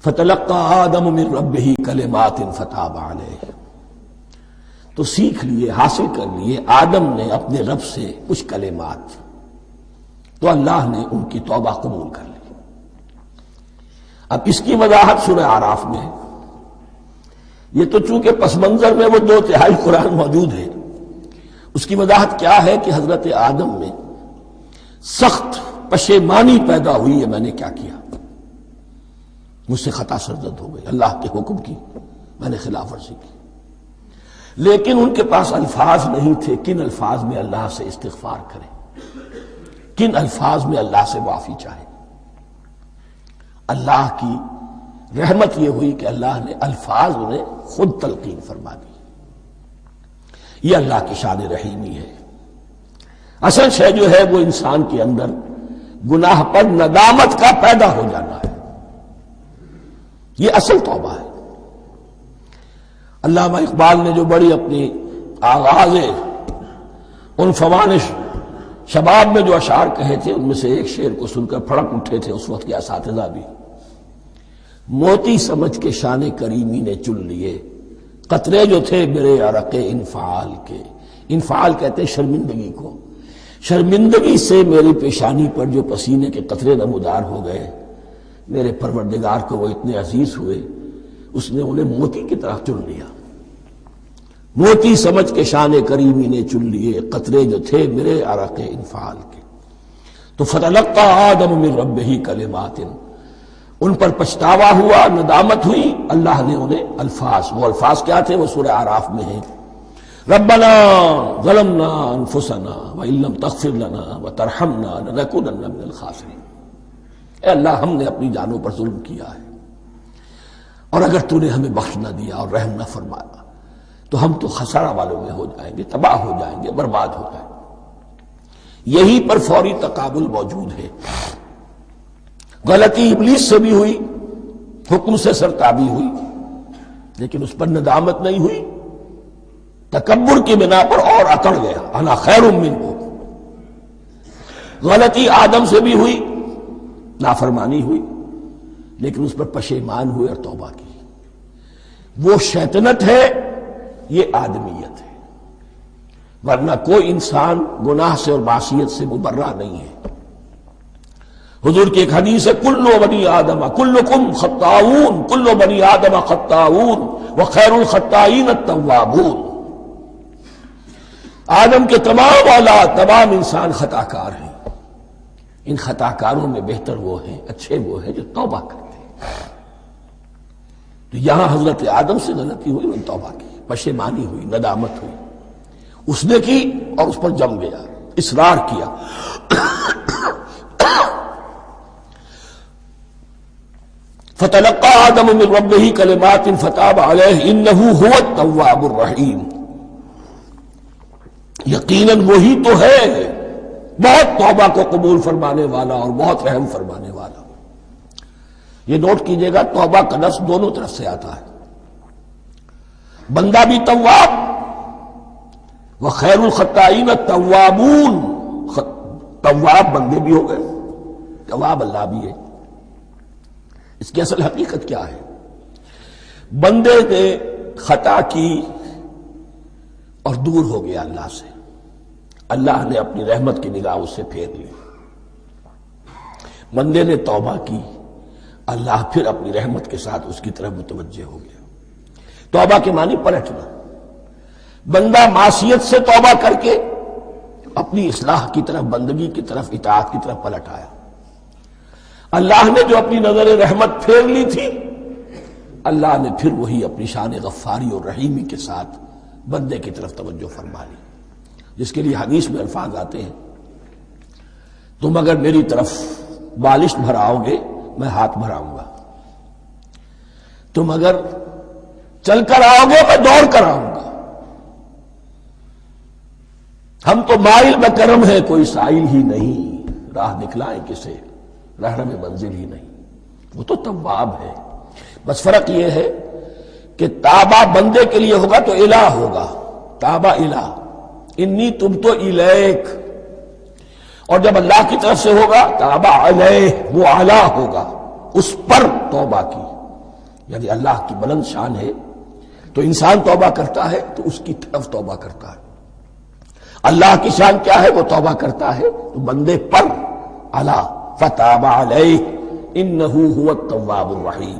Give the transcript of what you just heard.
فتلقى آدم من ربه کلمات فتاب علیہ، تو سیکھ لیے، حاصل کر لیے آدم نے اپنے رب سے کچھ کلمات، تو اللہ نے ان کی توبہ قبول کر لی۔ اب اس کی وضاحت سورہ اعراف میں ہے۔ یہ تو چونکہ پس منظر میں وہ 2/3 قرآن موجود ہے، اس کی وضاحت کیا ہے کہ حضرت آدم میں سخت پشیمانی پیدا ہوئی ہے، میں نے کیا کیا، مجھ سے خطا سرزد ہو گئی، اللہ کے حکم کی میں نے خلاف ورزی کی۔ لیکن ان کے پاس الفاظ نہیں تھے کن الفاظ میں اللہ سے استغفار کریں، کن الفاظ میں اللہ سے معافی چاہے۔ اللہ کی رحمت یہ ہوئی کہ اللہ نے الفاظ انہیں خود تلقین فرما دی۔ یہ اللہ کی شان رحیمی ہے۔ اصل شے جو ہے وہ انسان کے اندر گناہ پر ندامت کا پیدا ہو جانا ہے، یہ اصل توبہ ہے۔ علامہ اقبال نے جو بڑی اپنی آغاز ان فوانش شباب میں جو اشعار کہے تھے، ان میں سے ایک شعر کو سن کر پھڑک اٹھے تھے اس وقت کے اساتذہ بھی۔ موتی سمجھ کے شان کریمی نے چن لیے، قطرے جو تھے میرے عرق انفعال کے۔ انفعال کہتے ہیں شرمندگی کو، شرمندگی سے میری پیشانی پر جو پسینے کے قطرے نمودار ہو گئے، میرے پروردگار کو وہ اتنے عزیز ہوئے، اس نے انہیں موتی کی طرح چن لیا۔ موتی سمجھ کے شان کریمی نے چن لیے، قطرے جو تھے میرے عرق انفعال کے۔ تو فتلقى آدم من ربہ کلمات، ان پر پچھتاوا ہوا، ندامت ہوئی، اللہ نے انہیں الفاظ، وہ الفاظ کیا تھے وہ سورہ اعراف میں ہیں، ربنا ظلمنا انفسنا وان لم تغفر لنا وترحمنا لنکونن من الخاسرین۔ اے اللہ، ہم نے اپنی جانوں پر ظلم کیا ہے، اور اگر تو نے ہمیں بخش نہ دیا اور رحم نہ فرمایا تو ہم تو خسارہ والوں میں ہو جائیں گے، تباہ ہو جائیں گے، برباد ہو جائیں گے۔ یہی پر فوری تقابل موجود ہے۔ غلطی ابلیس سے بھی ہوئی، حکم سے سرتابی ہوئی، لیکن اس پر ندامت نہیں ہوئی، تکبر کی بنا پر اور اکڑ گیا، انا خیر منہ۔ غلطی آدم سے بھی ہوئی، نافرمانی ہوئی، لیکن اس پر پشیمان ہوئے اور توبہ کی۔ وہ شیطنت ہے، یہ آدمیت ہے، ورنہ کوئی انسان گناہ سے اور معصیت سے مبرہ نہیں ہے۔ حضور کی ایک حدیث ہے، کل بنی آدم کلکم خطاؤون، کل بنی آدم خطاؤون وخیر الخطائین التوابون۔ آدم کے تمام اولاد، تمام انسان خطا کار ہیں، ان خطا کاروں میں بہتر وہ ہیں، اچھے وہ ہیں جو توبہ کرتے ہیں۔ تو یہاں حضرت آدم سے غلطی ہوئی، انہوں نے توبہ کی، پشیمانی ہوئی، ندامت ہوئی، اس نے کی اور اس پر جم گیا، اصرار کیا۔ فتلقى آدم من ربه کلمات فتاب علیہ انہ هو التواب الرحیم۔ یقیناً وہی تو ہے بہت توبہ کو قبول فرمانے والا اور بہت رحم فرمانے والا۔ یہ نوٹ کیجئے گا، توبہ کا لفظ دونوں طرف سے آتا ہے، بندہ بھی تواب، وخیر الخطائین التوابون، تواب بندے بھی ہو گئے، تواب اللہ بھی ہے۔ اس کی اصل حقیقت کیا ہے؟ بندے نے خطا کی اور دور ہو گیا اللہ سے، اللہ نے اپنی رحمت کی نگاہ اس سے پھیر لی۔ بندے نے توبہ کی، اللہ پھر اپنی رحمت کے ساتھ اس کی طرف متوجہ ہو گیا۔ توبہ کے معنی پلٹنا۔ بندہ معصیت سے توبہ کر کے اپنی اصلاح کی طرف، بندگی کی طرف، اطاعت کی طرف پلٹ آیا۔ اللہ نے جو اپنی نظر رحمت پھیر لی تھی، اللہ نے پھر وہی اپنی شان غفاری اور رحیمی کے ساتھ بندے کی طرف توجہ فرما لی، جس کے لیے حدیث میں الفاظ آتے ہیں، تم اگر میری طرف بالشت بھراؤ گے میں ہاتھ بھراؤں گا، تم اگر چل کر آؤ گے میں دوڑ کر آؤں گا، ہم تو مائل بکرم ہے کوئی سائل ہی نہیں، راہ دکھلائیں کسے رہنم منزل ہی نہیں۔ وہ تو تواب ہے، بس فرق یہ ہے کہ تابہ بندے کے لیے ہوگا تو الہ ہوگا، تابہ الہ، انی تبت الیک، اور جب اللہ کی طرف سے ہوگا تابہ علیہ، وہ اعلیٰ ہوگا، اس پر توبہ کی، یعنی اللہ کی بلند شان ہے تو انسان توبہ کرتا ہے تو اس کی طرف توبہ کرتا ہے، اللہ کی شان کیا ہے، وہ توبہ کرتا ہے تو بندے پر، الا فتاب علیہ انہ هو التواب الرحیم۔